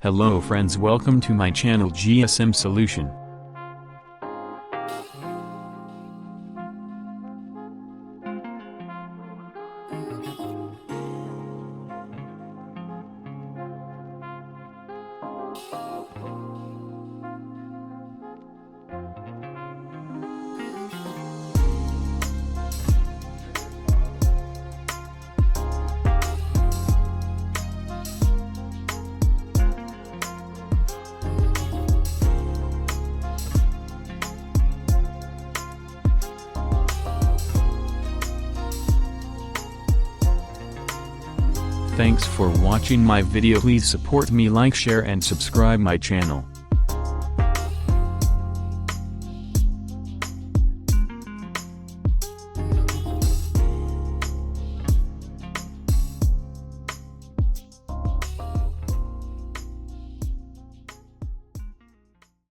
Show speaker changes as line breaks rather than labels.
Hello friends, welcome to my channel GSM Solution. Thanks for watching my video. Please support me, like, share and subscribe my channel.